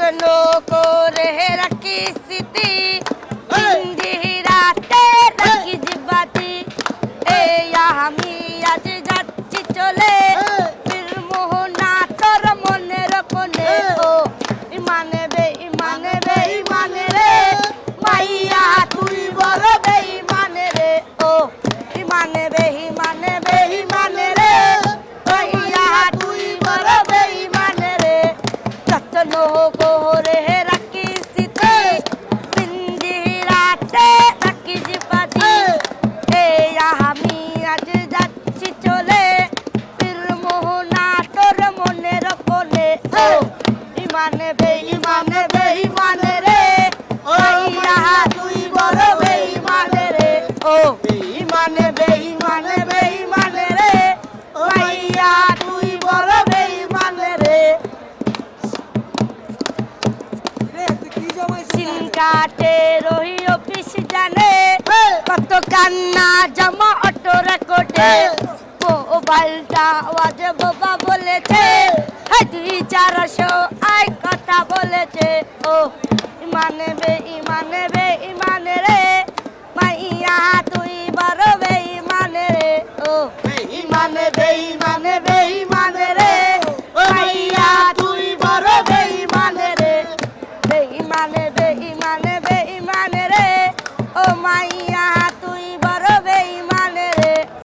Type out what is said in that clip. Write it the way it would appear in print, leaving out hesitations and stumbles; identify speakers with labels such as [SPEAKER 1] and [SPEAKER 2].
[SPEAKER 1] যত্ন করে রাখি স্মৃতি রাতে রাখি জীবাতি এই আমি আজ যাচ্ছি চলে ফিরমো না তোর মনের কোণে ও ইমানে বে ইমানে রে মাইয়া তুই বড় বেঈমানে রে ও ইমানে বে ইমানে রে মাইয়া তুই বড় বেঈমানে রে যত্ন করে রাখি স্মৃতি রাতে রাখি জীবাতি এই আমি আজ যাচ্ছি চলে ফিরমো না তোর মনের কোণে ও ইমানে বে ইমানে রে মাইয়া তুই বড় বেঈমানে রে ও ইমানে বে ইমানে রে মাইয়া তুই বড় বেঈমানে রে সিনকাটে রহি অফিস জানে কত কান্না জমা অটো রেকর্ডে মোবাইলটা আওয়াজে বাবা বলেছে হ্যাঁ 2-400 আই কথা বলেছে ও ইমানে বে ইমানে রে